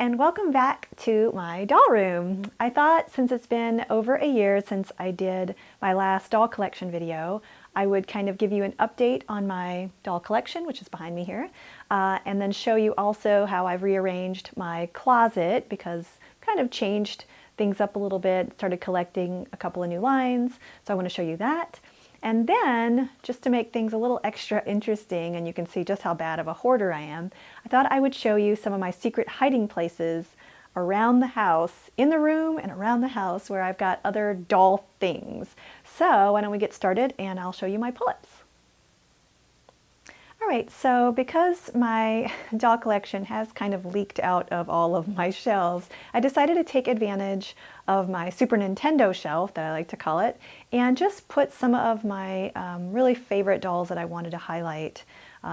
and welcome back to my doll room. I thought since it's been over a year since I did my last doll collection video, I would kind of give you an update on my doll collection, which is behind me here, and then show you also how I've rearranged my closet because I've kind of changed things up a little bit, started collecting a couple of new lines, so I want to show you that. And then, just to make things a little extra interesting, and you can see just how bad of a hoarder I am, I thought I would show you some of my secret hiding places around the house, in the room and around the house, where I've got other doll things. So why don't we get started and I'll show you my pull-ups. All right, so because my doll collection has kind of leaked out of all of my shelves, I decided to take advantage of my Super Nintendo shelf, that I like to call it, and just put some of my really favorite dolls that I wanted to highlight.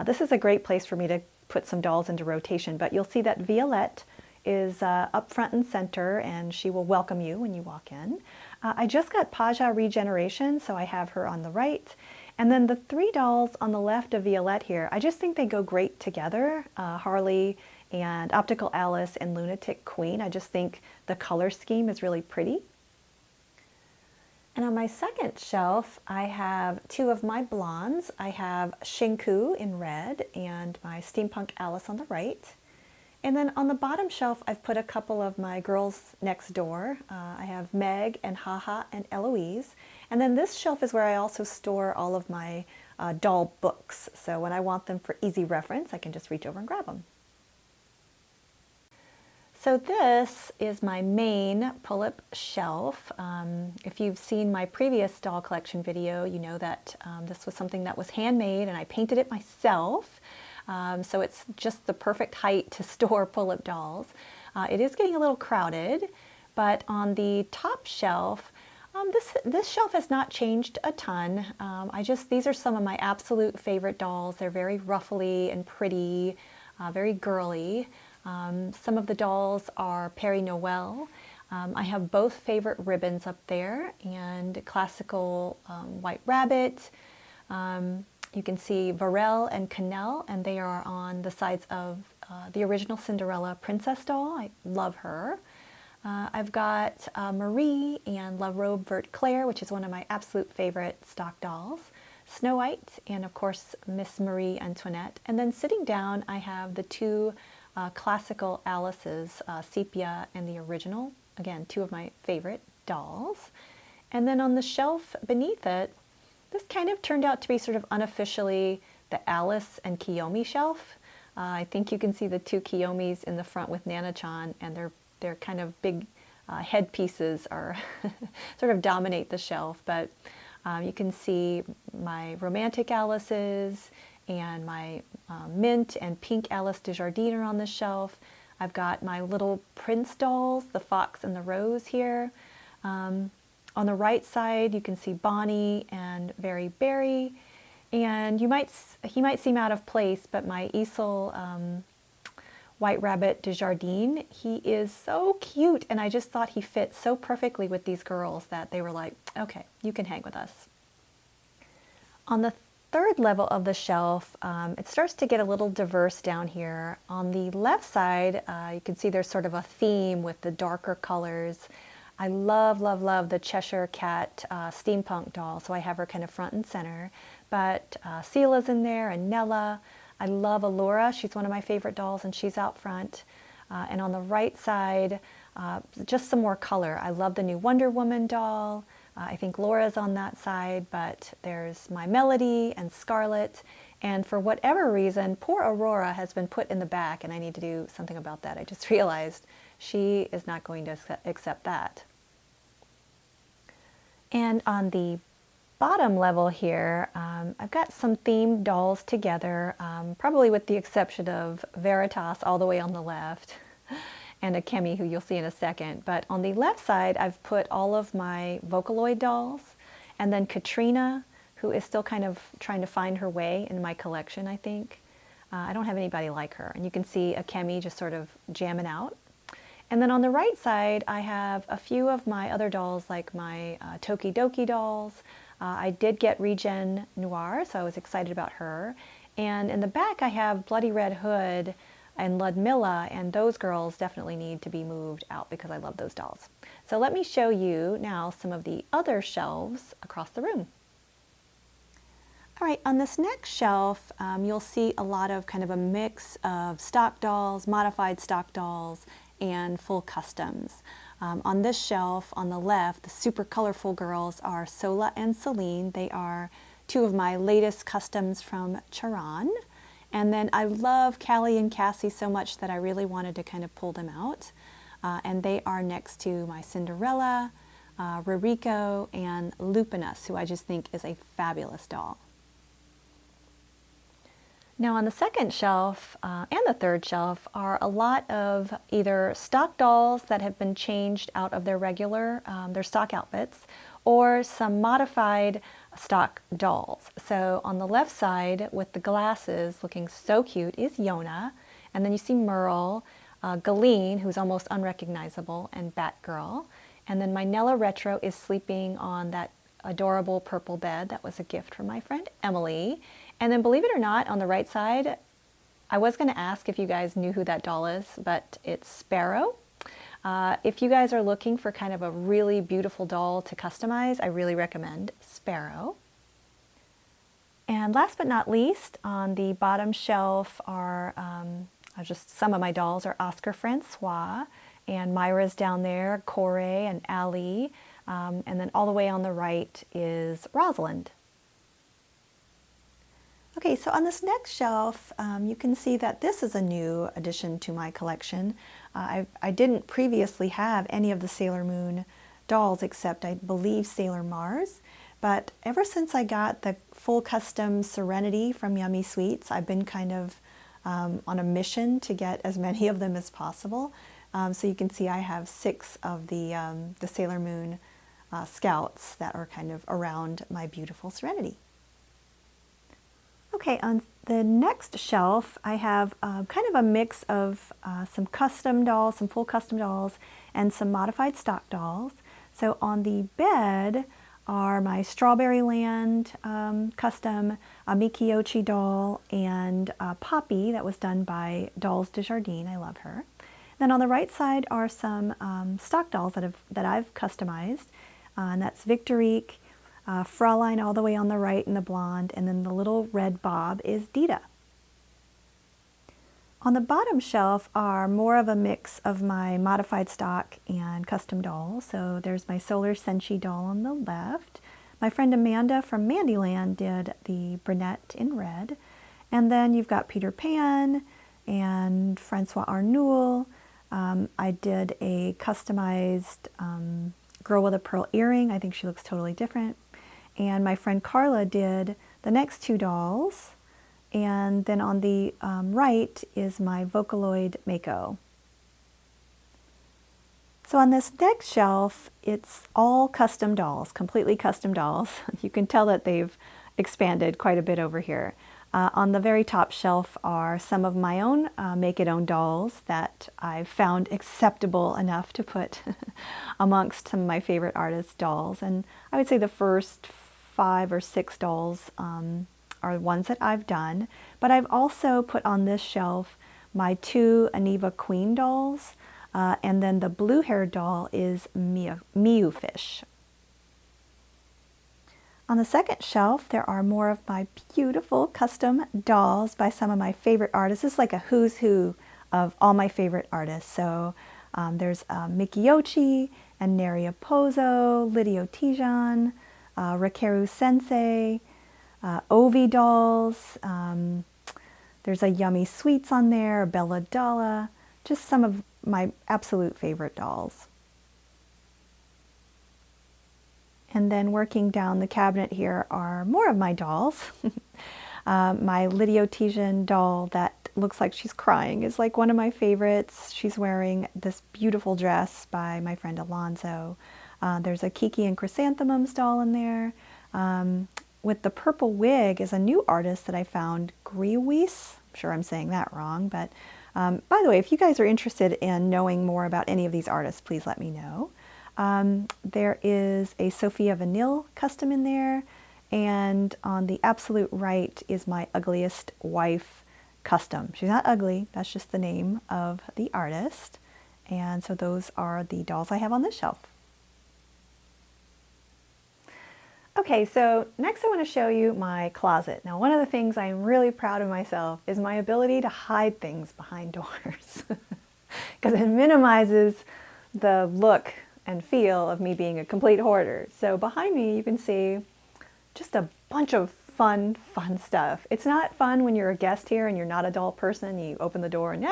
This is a great place for me to put some dolls into rotation, but you'll see that Violette is up front and center, and she will welcome you when you walk in. I just got Paja Regeneration, so I have her on the right. And then the three dolls on the left of Violette here, I just think they go great together. Harley and Optical Alice and Lunatic Queen. I just think the color scheme is really pretty. And on my second shelf, I have two of my blondes. I have Shinku in red and my Steampunk Alice on the right. And then on the bottom shelf, I've put a couple of my girls next door. I have Meg and Haha and Eloise. And then this shelf is where I also store all of my doll books. So when I want them for easy reference, I can just reach over and grab them. So this is my main Pullip Shelf. If you've seen my previous doll collection video, you know that this was something that was handmade and I painted it myself. So it's just the perfect height to store Pullip dolls. It is getting a little crowded, but on the top shelf, this shelf has not changed a ton. These are some of my absolute favorite dolls. They're very ruffly and pretty, very girly. Some of the dolls are Peri Noel. I have both favorite ribbons up there, and classical White Rabbit. You can see Varel and Canel, and they are on the sides of the original Cinderella princess doll. I love her. I've got Marie and La Robe Vert Claire, which is one of my absolute favorite stock dolls. Snow White, and of course Miss Marie Antoinette. And then sitting down, I have the two classical Alices, Sepia and the original. Again, two of my favorite dolls. And then on the shelf beneath it, this kind of turned out to be sort of unofficially the Alice and Kiyomi shelf. I think you can see the two Kiyomis in the front with Nana-chan, and their kind of big headpieces are sort of dominate the shelf. But you can see my romantic Alices and my mint and pink Alice Desjardins are on the shelf. I've got my little prince dolls, the fox and the rose here. On the right side, you can see Bonnie and Very Berry, and he might seem out of place, but my Easel White Rabbit Desjardins, he is so cute, and I just thought he fit so perfectly with these girls that they were like, okay, you can hang with us. On the third level of the shelf, it starts to get a little diverse down here. On the left side, you can see there's sort of a theme with the darker colors. I love, love, love the Cheshire Cat steampunk doll, so I have her kind of front and center. But Sela's in there, and Nella. I love Allura. She's one of my favorite dolls, and she's out front. And on the right side, just some more color. I love the new Wonder Woman doll. I think Laura's on that side, but there's my Melody and Scarlet. And for whatever reason, poor Aurora has been put in the back, and I need to do something about that. I just realized she is not going to accept that. And on the bottom level here, I've got some themed dolls together, probably with the exception of Veritas all the way on the left, and a Kemi, who you'll see in a second. But on the left side, I've put all of my Vocaloid dolls, and then Katrina, who is still kind of trying to find her way in my collection, I think. I don't have anybody like her. And you can see a Kemi just sort of jamming out. And then on the right side, I have a few of my other dolls, like my Tokidoki dolls. I did get Regen Noir, so I was excited about her. And in the back, I have Bloody Red Hood, and Ludmilla, and those girls definitely need to be moved out because I love those dolls. So let me show you now some of the other shelves across the room. All right, on this next shelf, you'll see a lot of kind of a mix of stock dolls, modified stock dolls, and full customs. On this shelf on the left, the super colorful girls are Sola and Celine. They are two of my latest customs from Charan. And then I love Callie and Cassie so much that I really wanted to kind of pull them out. And they are next to my Cinderella, Ruriko, and Lupinus, who I just think is a fabulous doll. Now on the second shelf and the third shelf are a lot of either stock dolls that have been changed out of their regular, their stock outfits, or some modified stock dolls. So on the left side with the glasses looking so cute is Yona, and then you see Merle, Galeen, who's almost unrecognizable, and Batgirl. And then my Nella Retro is sleeping on that adorable purple bed that was a gift from my friend Emily. And then believe it or not, on the right side, I was going to ask if you guys knew who that doll is, but it's Sparrow. If you guys are looking for kind of a really beautiful doll to customize, I really recommend Sparrow. And last but not least, on the bottom shelf are just some of my dolls are Oscar Francois, and Myra's down there, Corey and Ali, and then all the way on the right is Rosalind. Okay, so on this next shelf, you can see that this is a new addition to my collection. I didn't previously have any of the Sailor Moon dolls except I believe Sailor Mars, but ever since I got the full custom Serenity from Yummy Sweets, I've been kind of on a mission to get as many of them as possible. So you can see I have 6 of the Sailor Moon Scouts that are kind of around my beautiful Serenity. Okay, on the next shelf, I have kind of a mix of some custom dolls, some full custom dolls, and some modified stock dolls. So on the bed are my Strawberry Land custom, a Mikiyoshi doll, and Poppy that was done by Dolls Desjardins. I love her. Then on the right side are some stock dolls that I've customized, and that's Victorique, Fraulein all the way on the right in the blonde, and then the little red bob is Dita. On the bottom shelf are more of a mix of my modified stock and custom dolls. So there's my Solar Senshi doll on the left. My friend Amanda from Mandyland did the brunette in red. And then you've got Peter Pan and Francois Arnoul. I did a customized girl with a pearl earring. I think she looks totally different. And my friend Carla did the next 2 dolls. And then on the right is my Vocaloid Mako. So on this next shelf, it's all custom dolls, completely custom dolls. You can tell that they've expanded quite a bit over here. On the very top shelf are some of my own make-it-own dolls that I've found acceptable enough to put amongst some of my favorite artists' dolls. And I would say the first 5 or 6 dolls are ones that I've done. But I've also put on this shelf my 2 Aniva Queen dolls, and then the blue-haired doll is Miu Fish. On the second shelf, there are more of my beautiful custom dolls by some of my favorite artists. This is like a who's who of all my favorite artists. So there's Mikiyoshi and Neria Pozo, Lidio Tijan, Rakeru Sensei, Ovi dolls. There's a Yummy Sweets on there, Bella Dalla, just some of my absolute favorite dolls. And then working down the cabinet here are more of my dolls. My Lidio Tijan doll that looks like she's crying is like one of my favorites. She's wearing this beautiful dress by my friend Alonzo. There's a Kiki and Chrysanthemums doll in there. With the purple wig is a new artist that I found, Griwis. I'm sure I'm saying that wrong, but by the way, if you guys are interested in knowing more about any of these artists, please let me know. There is a Sophia Vanille custom in there, and on the absolute right is my Ugliest Wife Custom. She's not ugly, that's just the name of the artist. And so those are the dolls I have on this shelf. Okay, so next I want to show you my closet. Now, one of the things I'm really proud of myself is my ability to hide things behind doors because it minimizes the look and feel of me being a complete hoarder. So behind me you can see just a bunch of fun stuff. It's not fun when you're a guest here and you're not a doll person, you open the door and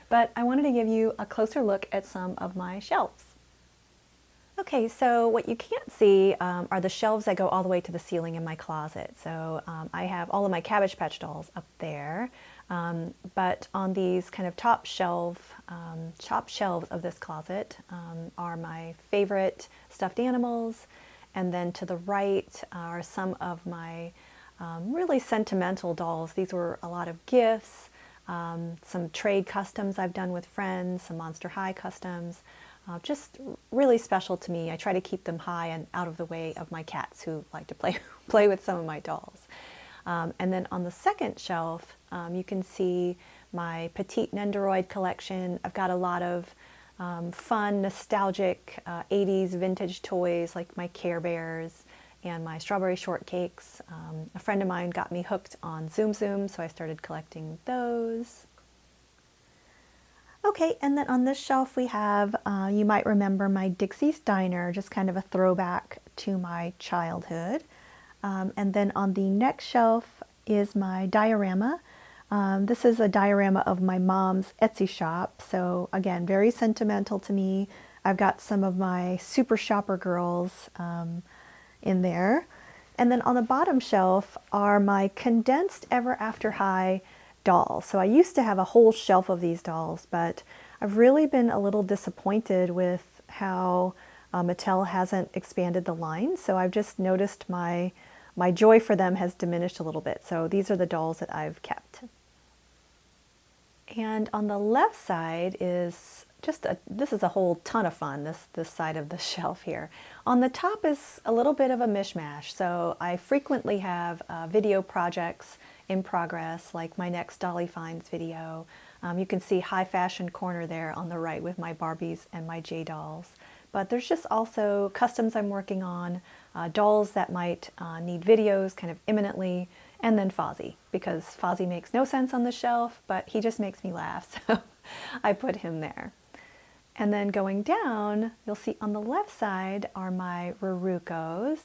but I wanted to give you a closer look at some of my shelves. Okay, so what you can't see are the shelves that go all the way to the ceiling in my closet. So I have all of my Cabbage Patch dolls up there, but on these kind of top shelves of this closet are my favorite stuffed animals, and then to the right are some of my really sentimental dolls. These were a lot of gifts, some trade customs I've done with friends, some Monster High customs. Just really special to me. I try to keep them high and out of the way of my cats who like to play with some of my dolls. And then on the second shelf, you can see my Petite Nendoroid collection. I've got a lot of fun, nostalgic 80s vintage toys like my Care Bears and my strawberry shortcakes. A friend of mine got me hooked on Zoom Zoom, so I started collecting those. Okay, and then on this shelf we have, you might remember my Dixie's Diner, just kind of a throwback to my childhood. And then on the next shelf is my diorama. This is a diorama of my mom's Etsy shop, so again, very sentimental to me. I've got some of my Super Shopper girls in there. And then on the bottom shelf are my condensed Ever After High dolls. So I used to have a whole shelf of these dolls, but I've really been a little disappointed with how Mattel hasn't expanded the line. So I've just noticed my joy for them has diminished a little bit. So these are the dolls that I've kept. And on the left side is this is a whole ton of fun, this side of the shelf here. On the top is a little bit of a mishmash. So I frequently have video projects in progress, like my next Dolly Finds video. You can see high fashion corner there on the right with my Barbies and my J dolls. But there's just also customs I'm working on, dolls that might need videos kind of imminently, and then Fozzie, because Fozzie makes no sense on the shelf, but he just makes me laugh, so I put him there. And then going down, you'll see on the left side are my Rurucos.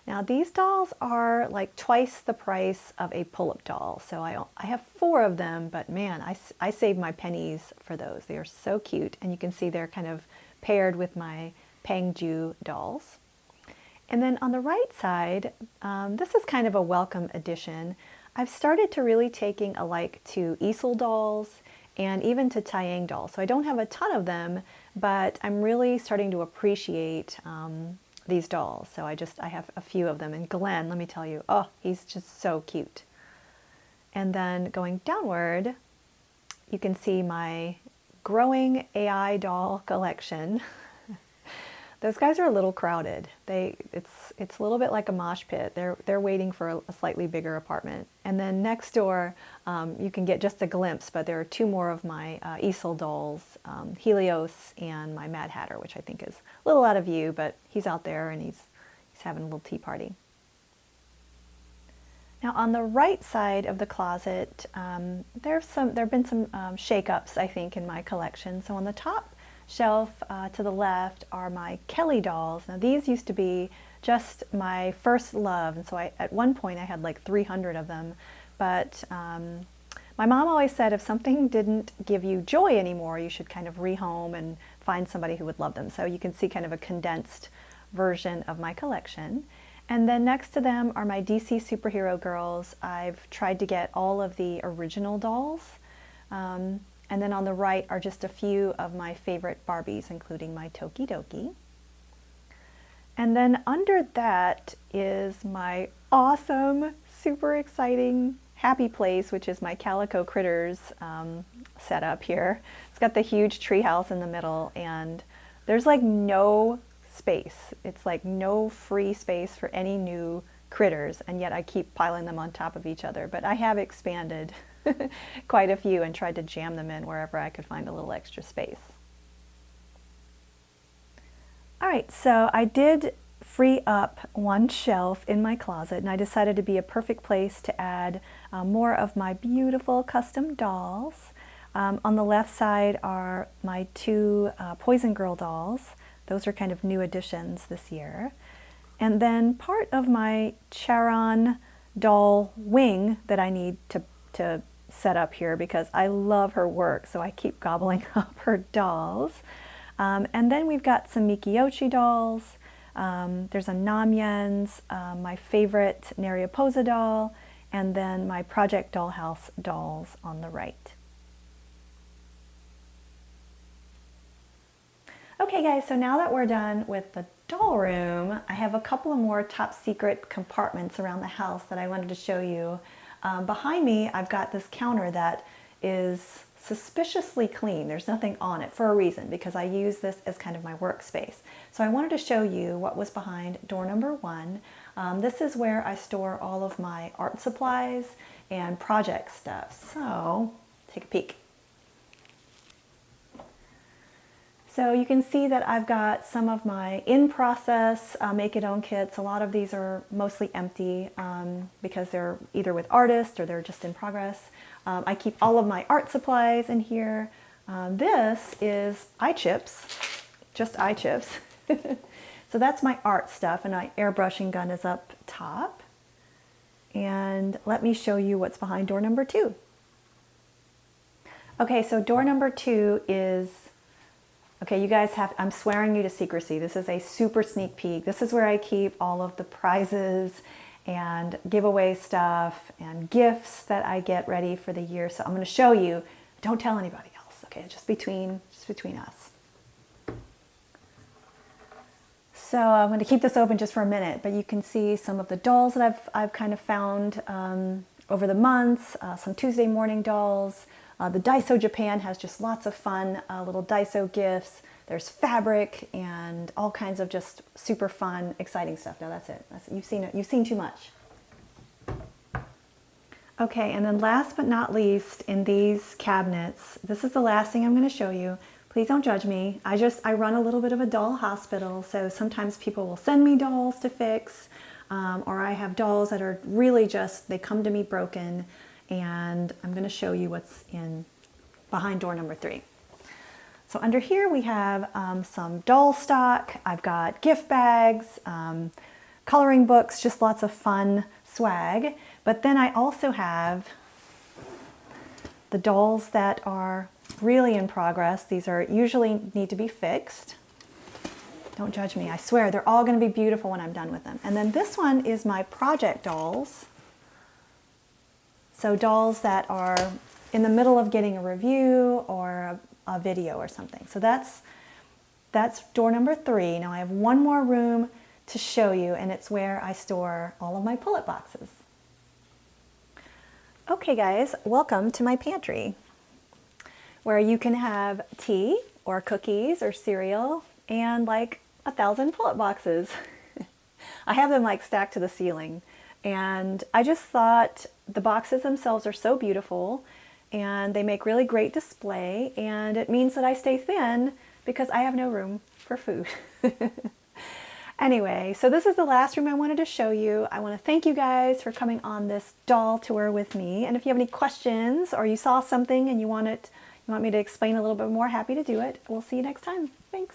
Now these dolls are like twice the price of a pull-up doll. So I have 4 of them, but man, I saved my pennies for those. They are so cute, and you can see they're kind of paired with my Pangju dolls. And then on the right side, this is kind of a welcome addition. I've started to really taking a like to easel dolls and even to Taiyang dolls. So I don't have a ton of them, but I'm really starting to appreciate these dolls. So I have a few of them. And Glenn, let me tell you, oh, he's just so cute. And then going downward, you can see my growing AI doll collection. Those guys are a little crowded. It's a little bit like a mosh pit. They're waiting for a slightly bigger apartment. And then next door, you can get just a glimpse, but there are 2 more of my easel dolls, Helios and my Mad Hatter, which I think is a little out of view, but he's out there and he's having a little tea party. Now on the right side of the closet, there have been some shakeups, I think, in my collection. So on the top shelf to the left are my Kelly dolls. Now these used to be just my first love, and so at one point I had like 300 of them, but my mom always said if something didn't give you joy anymore, you should kind of rehome and find somebody who would love them. So you can see kind of a condensed version of my collection. And then next to them are my DC superhero girls. I've tried to get all of the original dolls. And then on the right are just a few of my favorite Barbies, including my Tokidoki. And then under that is my awesome, super exciting happy place, which is my Calico Critters setup here. It's got the huge tree house in the middle, and there's like no space. It's like no free space for any new critters, and yet I keep piling them on top of each other. But I have expanded quite a few and tried to jam them in wherever I could find a little extra space. All right, so I did free up one shelf in my closet, and I decided to be a perfect place to add more of my beautiful custom dolls. On the left side are my two Poison Girl dolls. Those are kind of new additions this year. And then part of my Charon doll wing that I need to set up here because I love her work, so I keep gobbling up her dolls. And then we've got some Mikiyoshi dolls. There's a Namyen's, my favorite Nariaposa doll, and then my Project Dollhouse dolls on the right. Okay guys, so now that we're done with the doll room, I have a couple of more top secret compartments around the house that I wanted to show you. Behind me, I've got this counter that is suspiciously clean. There's nothing on it for a reason, because I use this as kind of my workspace. So I wanted to show you what was behind door number 1. This is where I store all of my art supplies and project stuff. So take a peek. So you can see that I've got some of my in-process make-it-own kits. A lot of these are mostly empty because they're either with artists or they're just in progress. I keep all of my art supplies in here. This is eye chips, just eye chips. So that's my art stuff, and my airbrushing gun is up top. And let me show you what's behind door number 2. Okay, so door number 2 is, okay, you guys have, I'm swearing you to secrecy. This is a super sneak peek. This is where I keep all of the prizes and giveaway stuff and gifts that I get ready for the year. So I'm going to show you. Don't tell anybody else, okay? Just between us. So I'm going to keep this open just for a minute, but you can see some of the dolls that I've kind of found over the months. Some Tuesday morning dolls. The Daiso Japan has just lots of fun little Daiso gifts. There's fabric and all kinds of just super fun, exciting stuff. Now that's it. You've seen it. You've seen too much. Okay, and then last but not least, in these cabinets, this is the last thing I'm going to show you. Please don't judge me. I run a little bit of a doll hospital, so sometimes people will send me dolls to fix, or I have dolls that are really just, they come to me broken, and I'm going to show you what's in behind door number 3. So under here we have some doll stock. I've got gift bags, coloring books, just lots of fun swag. But then I also have the dolls that are really in progress. These are usually need to be fixed. Don't judge me, I swear they're all going to be beautiful when I'm done with them. And then this one is my project dolls. So dolls that are in the middle of getting a review or a video or something. So that's door number 3. Now I have one more room to show you, and it's where I store all of my pull-up boxes. Okay guys, welcome to my pantry, where you can have tea or cookies or cereal and like 1,000 pull-up boxes. I have them like stacked to the ceiling, and I just thought the boxes themselves are so beautiful and they make really great display, and it means that I stay thin because I have no room for food. Anyway, so this is the last room I wanted to show you. I want to thank you guys for coming on this doll tour with me. And if you have any questions or you saw something and you want me to explain a little bit more, happy to do it. We'll see you next time. Thanks.